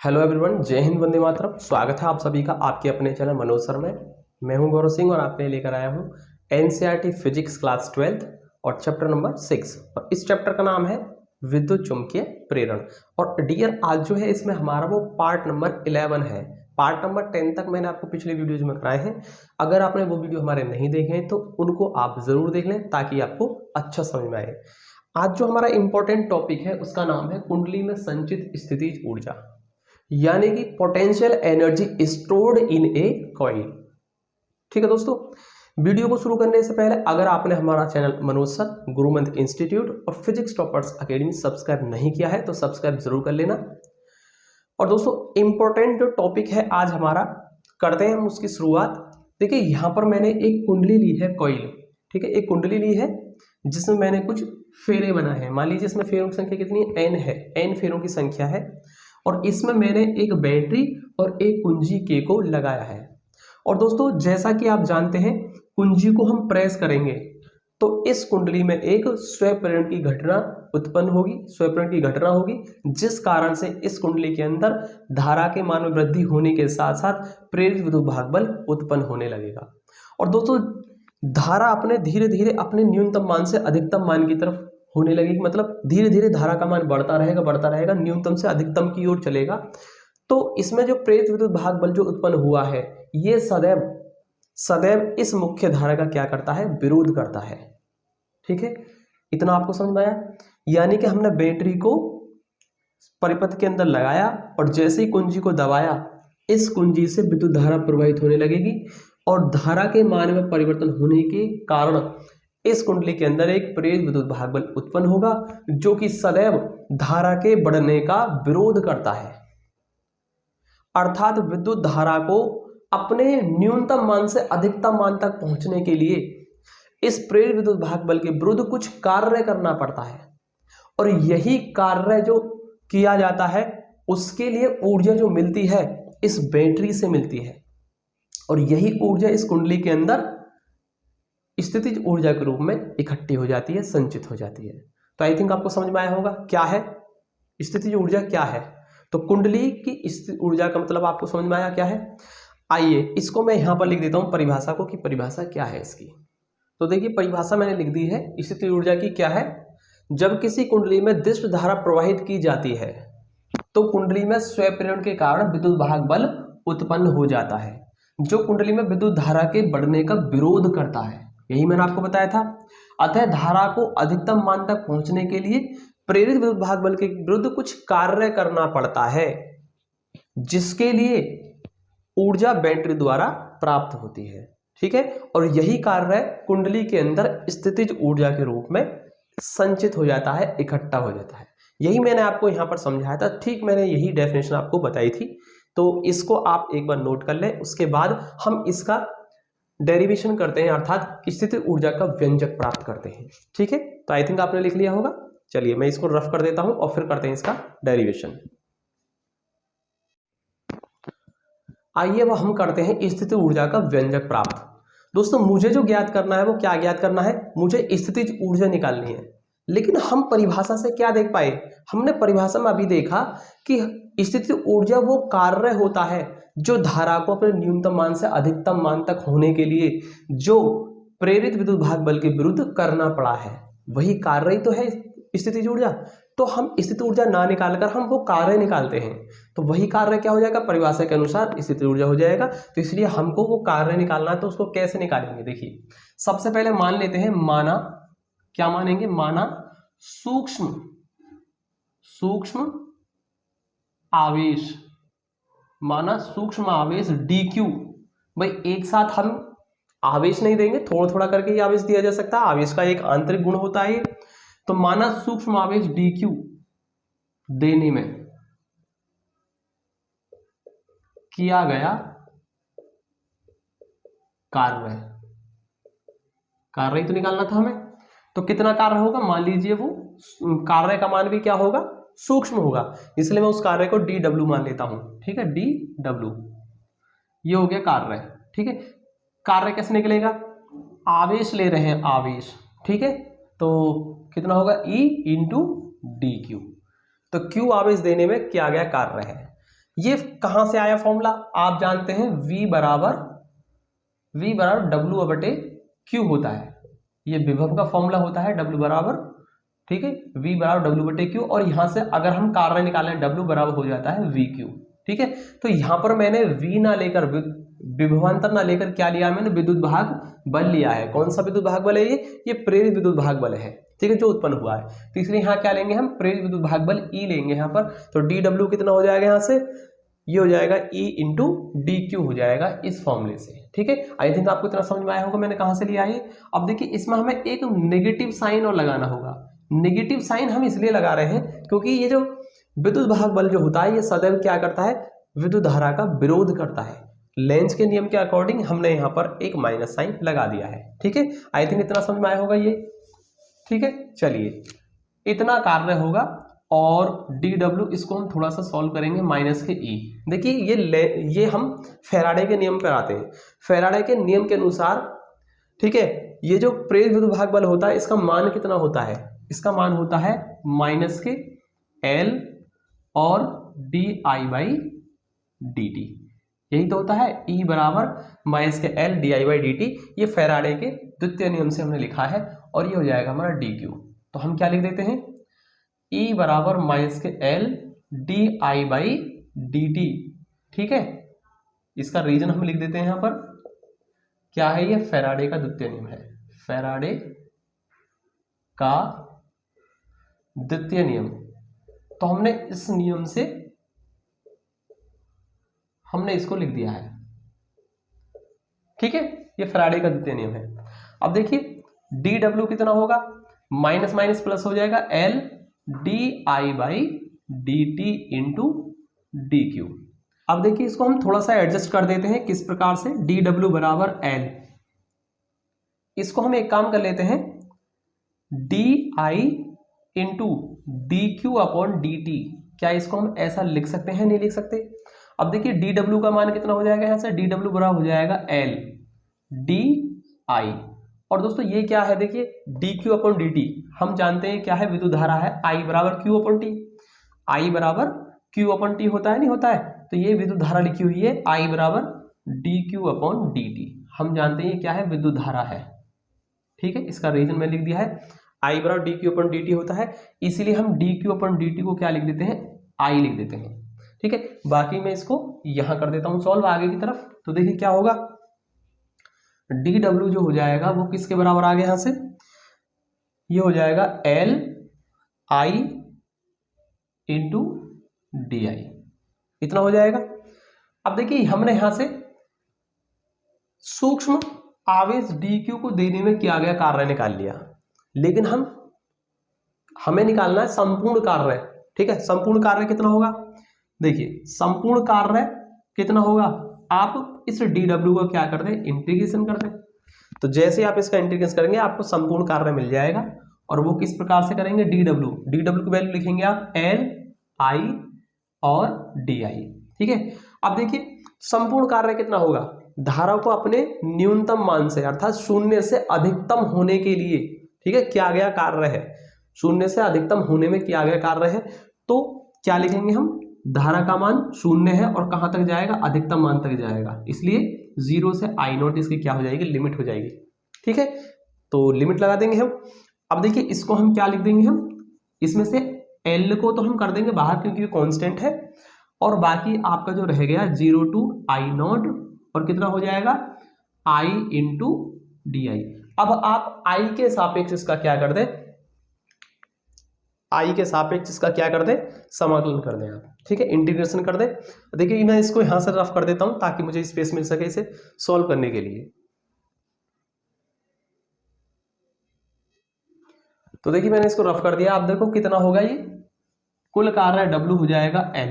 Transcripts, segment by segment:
Hello everyone, जय हिंद, वंदे मातरम। स्वागत है आप सभी का आपके अपने चैनल मनोज सर में। मैं हूं गौरव सिंह और आपके लिए लेकर आया हूं एनसीईआरटी फिजिक्स क्लास 12th और चैप्टर नंबर 6। और इस चैप्टर का नाम है विद्युत चुंबकीय प्रेरण। और डियर, आज जो है इसमें हमारा वो पार्ट नंबर 11 है। पार्ट नंबर 10 तक मैंने आपको पिछले वीडियोज में कराए हैं। अगर आपने वो वीडियो हमारे नहीं देखे हैं तो उनको आप जरूर देख लें ताकि आपको अच्छा समझ में आए। आज जो हमारा इंपॉर्टेंट टॉपिक है उसका नाम है कुंडली में संचित स्थितिज ऊर्जा, यानी कि potential energy stored in A coil. ठीक है दोस्तों, वीडियो को शुरू करने से पहले अगर आपने हमारा चैनल मनोज सर, गुरुमंत्र इंस्टीट्यूट और फिजिक्स टॉपर्स अकेडमी सब्सक्राइब नहीं किया है तो सब्सक्राइब जरूर कर लेना। और दोस्तों, इंपॉर्टेंट जो टॉपिक है आज हमारा, करते हैं हम उसकी शुरुआत। देखिए, यहां पर मैंने एक कुंडली ली है, कॉइल। ठीक है, एक कुंडली ली है जिसमें मैंने कुछ फेरे बनाए हैं। मान लीजिए इसमें फेरों की संख्या कितनी है, एन है, एन फेरों की संख्या है। और इसमें मैंने एक बैटरी और एक कुंजी के को लगाया है। और दोस्तों, जैसा कि आप जानते हैं, कुंजी को हम प्रेस करेंगे तो इस कुंडली में एक स्वप्रेरण की घटना उत्पन्न होगी, स्वप्रेरण की घटना होगी, जिस कारण से इस कुंडली के अंदर धारा के मान में वृद्धि होने के साथ साथ प्रेरित विद्युत भाग बल उत्पन्न होने लगेगा। और दोस्तों, धारा अपने धीरे धीरे अपने न्यूनतम मान से अधिकतम मान की तरफ होने लगेगी। मतलब धीरे धीरे धारा का मान बढ़ता रहेगा, न्यूनतम से अधिकतम की ओर चलेगा। तो इसमें जो प्रेरित विद्युत भाग बल जो उत्पन्न हुआ है, ये सदैव सदैव इस मुख्य धारा का क्या करता है, विरोध करता है। ठीक है, इतना आपको समझ में आया। यानी कि हमने बैटरी को परिपथ के अंदर लगाया और जैसे ही कुंजी को दबाया, इस कुंजी से विद्युत धारा प्रवाहित होने लगेगी और धारा के मान में परिवर्तन होने के कारण इस कुंडली के अंदर एक प्रेरित विद्युत भाग बल उत्पन्न होगा, जो कि सदैव धारा के बढ़ने का विरोध करता है। अर्थात विद्युत धारा को अपने न्यूनतम मान से अधिकतम मान तक पहुंचने के लिए इस प्रेरित विद्युत भाग बल के विरुद्ध कुछ कार्य करना पड़ता है। और यही कार्य जो किया जाता है, उसके लिए ऊर्जा जो मिलती है इस बैटरी से मिलती है। और यही ऊर्जा इस कुंडली के अंदर स्थितिज ऊर्जा के रूप में इकट्ठी हो जाती है, संचित हो जाती है। तो आई थिंक आपको समझ में आया होगा क्या है स्थितिज ऊर्जा, क्या है। तो कुंडली की स्थितिज ऊर्जा का मतलब आपको समझ में आया क्या है। आइए इसको मैं यहां पर लिख देता हूं परिभाषा को, कि परिभाषा क्या है इसकी। तो देखिए, परिभाषा मैंने लिख दी है स्थितिज ऊर्जा की। क्या है, जब किसी कुंडली में दिष्ट धारा प्रवाहित की जाती है तो कुंडली में स्वप्रेरण के कारण विद्युत भाग बल उत्पन्न हो जाता है, जो कुंडली में विद्युत धारा के बढ़ने का विरोध करता है। यही मैंने आपको बताया था। अतः धारा को अधिकतम मान तक पहुंचने के लिए प्रेरित विद्युत भाग बल के विरुद्ध कुछ कार्य करना पड़ता है, जिसके लिए ऊर्जा बैटरी द्वारा प्राप्त होती है। ठीक है, और यही कार्य कुंडली के अंदर स्थितिज ऊर्जा के रूप में संचित हो जाता है, इकट्ठा हो जाता है। यही मैंने आपको यहां पर समझाया था। ठीक, मैंने यही डेफिनेशन आपको बताई थी। तो इसको आप एक बार नोट कर लें, उसके बाद हम इसका डेरिवेशन करते हैं, अर्थात स्थितिज ऊर्जा का व्यंजक प्राप्त करते हैं। ठीक है, तो आई थिंक आपने लिख लिया होगा। चलिए मैं इसको रफ कर देता हूं और फिर करते हैं इसका डेरिवेशन। आइए अब हम करते हैं स्थितिज ऊर्जा का व्यंजक प्राप्त। दोस्तों, मुझे जो ज्ञात करना है वो क्या ज्ञात करना है, मुझे स्थितिज ऊर्जा निकालनी है। लेकिन हम परिभाषा से क्या देख पाए, हमने परिभाषा में अभी देखा कि स्थितिज ऊर्जा वो कार्य होता है जो धारा को अपने न्यूनतम मान से अधिकतम मान तक होने के लिए जो प्रेरित विद्युत भाग बल के विरुद्ध करना पड़ा है, वही कार्य ही तो है स्थितिज ऊर्जा। तो हम स्थितिज ऊर्जा ना निकालकर हम वो कार्य निकालते हैं, तो वही कार्य क्या हो जाएगा, परिभाषा के अनुसार स्थितिज ऊर्जा हो जाएगा। तो इसलिए हमको वो कार्य निकालना है। तो उसको कैसे निकालेंगे, देखिए सबसे पहले मान लेते हैं, माना क्या मानेंगे, माना सूक्ष्म आवेश, माना सूक्ष्म आवेश dq। भाई एक साथ हम आवेश नहीं देंगे, थोड़ा थोड़ा करके ही आवेश दिया जा सकता है, आवेश का एक आंतरिक गुण होता है। तो माना सूक्ष्म आवेश dq देने में किया गया कार्य ही तो निकालना था हमें। तो कितना कार्य होगा, मान लीजिए वो कार्य का मान भी क्या होगा, सूक्ष्म होगा, इसलिए मैं उस कार्य को dw मान लेता हूं। ठीक है, dw ये हो गया कार्य। ठीक है, कार्य कैसे निकलेगा, आवेश ले रहे हैं, आवेश। ठीक है, तो कितना होगा, E × dq। तो q आवेश देने में किया गया कार्य है। ये कहां से आया फॉर्मूला, आप जानते हैं V बराबर W बटे Q होता है, ये विभव का फॉर्मूला होता है W बराबर, ठीक है, V बराबर W बटे Q, और यहां से अगर हम कार्य निकालें W बराबर हो जाता है VQ, ठीक है। तो यहां पर मैंने V ना लेकर, विभवांतर ना लेकर क्या लिया, मैंने विद्युत भाग बल लिया है। कौन सा विद्युत भाग बल है ये प्रेरित विद्युत भाग बल है, ठीक है, जो उत्पन्न हुआ है। तो इसलिए यहाँ क्या लेंगे हम, प्रेरित विद्युत भाग बल E लेंगे यहाँ पर। तो dW कितना हो जाएगा, यहाँ से ये हो जाएगा E इंटू DQ हो जाएगा इस फॉर्मूले से, ठीक है। आई थिंक आपको इतना समझ में आया होगा मैंने कहां से लिया है। अब देखिए इसमें हमें एक नेगेटिव साइन और लगाना होगा। नेगेटिव साइन हम इसलिए लगा रहे हैं क्योंकि ये जो विद्युत भाग बल जो होता है ये सदैव क्या करता है, विद्युत धारा का विरोध करता है। लेंज के नियम के अकॉर्डिंग हमने यहाँ पर एक माइनस साइन लगा दिया है, ठीक है। आई थिंक इतना समझ में आया होगा ये, ठीक है। चलिए इतना कार्य होगा, और dW इसको हम थोड़ा सा सॉल्व करेंगे माइनस के E। देखिए ये हम फैराडे के नियम पर आते हैं। फैराडे के नियम के अनुसार, ठीक है, ये जो प्रेरित विद्युत भाग बल होता है इसका मान कितना होता है, इसका मान होता है माइनस के L और di/dt, यही तो होता है। E बराबर माइनस के L di/dt, ये फैराडे के द्वितीय नियम से हमने लिखा है, और ये हो जाएगा हमारा dQ। तो हम क्या लिख देते हैं, E बराबर माइनस के L di/dt, ठीक है। इसका रीजन हम लिख देते हैं यहाँ पर, क्या है ये, फैराडे का द्वितीय नियम है, फैराडे का द्वितीय नियम। तो हमने इस नियम से हमने इसको लिख दिया है, ठीक है, ये फैराडे का द्वितीय नियम है। अब देखिए dW कितना होगा, माइनस माइनस प्लस हो जाएगा, L di/dt इंटू dQ। अब देखिए इसको हम थोड़ा सा एडजस्ट कर देते हैं, किस प्रकार से, dW बराबर L, इसको हम एक काम कर लेते हैं, di into dQ upon dt। क्या इसको हम ऐसा लिख सकते हैं, नहीं लिख सकते। अब देखिए dW का मान कितना हो जाएगा, यहाँ से dW बराबर हो जाएगा L di, और दोस्तों ये क्या है, देखिए dQ अपॉन dt हम जानते हैं क्या है, विद्युत धारा है, I बराबर Q अपॉन T, I बराबर Q अपॉन T होता है, नहीं होता है। तो ये विद्युत धारा लिखी हुई है, I बराबर dQ अपॉन dt, हम जानते हैं क्या है, विद्युत धारा है, ठीक है। इसका रीजन मैं लिख दिया है, I बराबर dQ अपॉन dt होता है, इसीलिए हम dQ अपॉन dt को क्या लिख देते हैं, I लिख देते हैं, ठीक है। बाकी मैं इसको यहां कर देता हूं सॉल्व आगे की तरफ। तो देखिए क्या होगा, dW जो हो जाएगा वो किसके बराबर आ गया, यहां से ये हो जाएगा L I इंटू DI, इतना हो जाएगा। अब देखिए हमने यहां से सूक्ष्म आवेश dQ को देने में किया गया कार्य निकाल लिया, लेकिन हमें निकालना है संपूर्ण कार्य, ठीक है। संपूर्ण कार्य कितना होगा, देखिए संपूर्ण कार्य कितना होगा, आप इस dW को क्या कर दें, इंटीग्रेशन कर दें। तो जैसे आप इसका इंटीग्रेशन करेंगे आपको संपूर्ण कार्य मिल जाएगा, और वो किस प्रकार से करेंगे, dW की वैल्यू लिखेंगे आप L I और DI, ठीक है। अब देखिए संपूर्ण कार्य कितना होगा, धारा को अपने न्यूनतम मान से अर्थात शून्य से अधिकतम होने के लिए, ठीक है, किया गया कार्य है, शून्य से अधिकतम होने में किया गया कार्य है। तो क्या लिखेंगे हम, धारा का मान शून्य है और कहां तक जाएगा, अधिकतम मान तक जाएगा, इसलिए 0 से I0 इसकी क्या हो जाएगी, लिमिट हो जाएगी, ठीक है। तो लिमिट लगा देंगे हम। अब देखिए इसको हम क्या लिख देंगे, हम इसमें से L को तो हम कर देंगे बाहर क्योंकि ये कांस्टेंट है, और बाकी आपका जो रह गया 0 to I0, और कितना हो जाएगा I इंटू DI। अब आप I के सापेक्ष इसका क्या कर दे, I के सापेक्ष इसका क्या कर दे, समाकलन कर दें आप, ठीक है, इंटीग्रेशन कर दे। देखिए मैं इसको यहां से रफ कर देता हूं ताकि मुझे स्पेस मिल सके इसे सॉल्व करने के लिए। तो देखिए मैंने इसको रफ कर दिया, आप देखो कितना होगा, ये कुल कार्य W हो जाएगा N,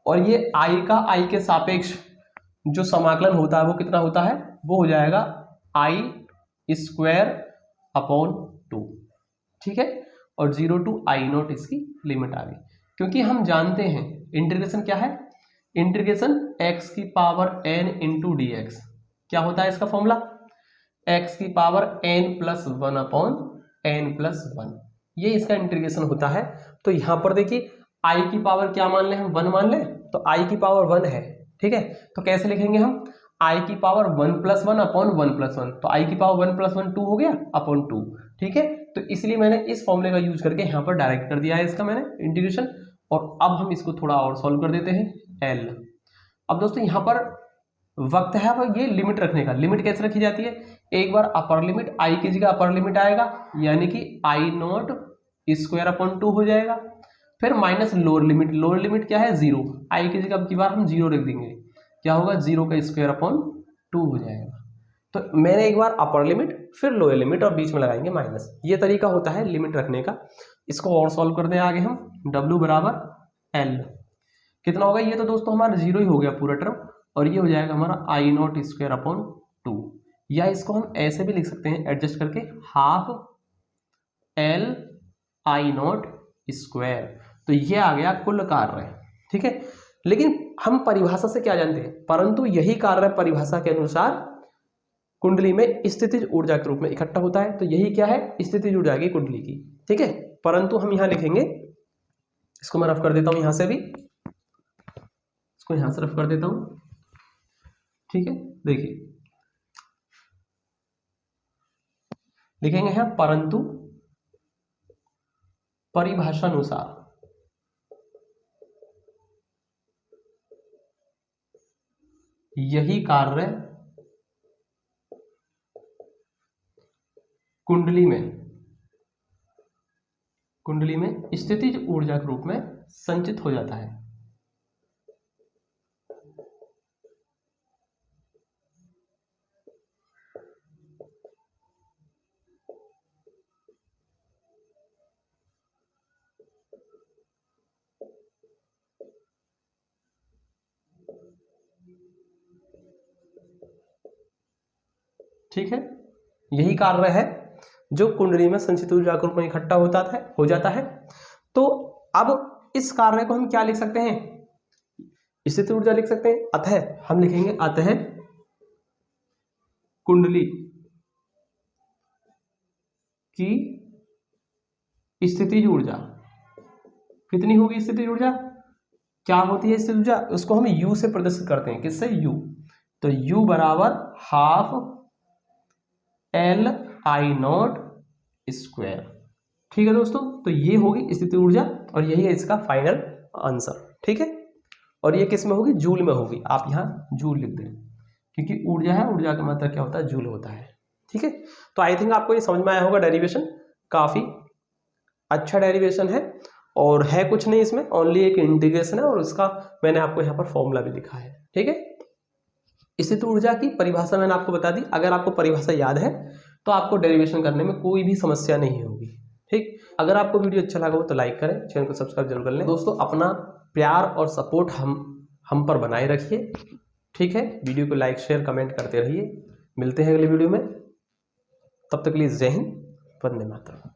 और ये I का I के सापेक्ष जो समाकलन होता है वो कितना होता है, वो हो जाएगा I स्क्वायर अपॉन 2, ठीक है, और 0 to I0 इसकी लिमिट आ गई। क्योंकि हम जानते हैं इंटीग्रेशन क्या है, इंटीग्रेशन x की पावर n इंटू dx, क्या होता है इसका फॉर्मूला, x की power n plus 1 upon n plus 1, ये इसका इंटीग्रेशन होता है। तो यहां पर देखिए I की पावर क्या मान लें हम, 1 मान लें, तो आई की पावर 1 है, ठीक है। तो कैसे लिखेंगे हम, आई की पावर 1 + 1 अपॉन 1 + 1, तो आई की पावर 1 + 1 2 हो गया अपॉन 2, ठीक है। तो इसलिए मैंने इस फॉर्मूले का यूज करके यहाँ पर डायरेक्ट कर दिया है इसका मैंने इंटीग्रेशन। और अब हम इसको थोड़ा और सॉल्व कर देते हैं एल। अब दोस्तों यहाँ पर वक्त है अब ये लिमिट रखने का। लिमिट कैसे रखी जाती है, एक बार अपर लिमिट आई की जगह अपर लिमिट आएगा, यानी कि I0² अपॉन 2 हो जाएगा। फिर minus lower limit, lower limit क्या है 0, आई की जगह अब की बार हम 0 रख देंगे, क्या होगा 0² अपॉन 2 हो जाएगा। तो मैंने एक बार अपर लिमिट फिर लोअर लिमिट और बीच में लगाएंगे माइनस, ये तरीका होता है लिमिट रखने का। इसको और सॉल्व कर दें आगे हम, W = L कितना होगा, ये तो दोस्तों हमारा 0 ही हो गया पूरा टर्म, और ये हो जाएगा हमारा I0² अपॉन 2, या इसको हम ऐसे भी लिख सकते हैं एडजस्ट करके, हाफ L I0²। तो ये आ गया कुल कार्य, ठीक है। लेकिन हम परिभाषा से क्या जानते हैं, परंतु यही कार्य परिभाषा के अनुसार कुंडली में स्थितिज ऊर्जा के रूप में इकट्ठा होता है। तो यही क्या है, स्थितिज ऊर्जा की कुंडली की, ठीक है। परंतु हम यहां लिखेंगे, इसको मैं रफ कर देता हूं यहां से भी, इसको यहां से रफ कर देता हूं, ठीक है। देखिए लिखेंगे हैं परंतु परिभाषा अनुसार यही कार्य कुंडली में स्थितिज ऊर्जा के रूप में संचित हो जाता है। ठीक है, यही कार्य है जो कुंडली में संचित ऊर्जा के रूप में इकट्ठा हो जाता है। तो अब इस कार्य को हम क्या लिख सकते हैं, स्थितिज ऊर्जा लिख सकते हैं। अतः हम लिखेंगे, अतः कुंडली की स्थितिज ऊर्जा कितनी होगी, स्थितिज ऊर्जा क्या होती है स्थितिज ऊर्जा, उसको हम U से प्रदर्शित करते हैं, किससे, U। तो U = हाफ L I0², ठीक है दोस्तों। तो ये होगी स्थितिज ऊर्जा और यही है इसका फाइनल आंसर, ठीक है। और ये किस में होगी, जूल में होगी, आप यहाँ जूल लिख दें, क्योंकि ऊर्जा है, ऊर्जा का मतलब क्या होता है, जूल होता है, ठीक है। तो आई थिंक आपको ये समझ में आया होगा, डेरिवेशन काफी अच्छा डेरिवेशन है, और है कुछ नहीं इसमें, ओनली एक इंटीग्रेशन है, और उसका मैंने आपको यहाँ पर फॉर्मूला भी लिखा है, ठीक है। स्थितिज ऊर्जा की परिभाषा मैंने आपको बता दी। अगर आपको परिभाषा याद है तो आपको डेरिवेशन करने में कोई भी समस्या नहीं होगी, ठीक। अगर आपको वीडियो अच्छा लगा हो तो लाइक करें, चैनल को सब्सक्राइब जरूर कर लें। दोस्तों अपना प्यार और सपोर्ट हम पर बनाए रखिए, ठीक है। वीडियो को लाइक शेयर कमेंट करते रहिए। मिलते हैं अगली वीडियो में, तब तक के लिए जय हिंद, वंदे मातरम।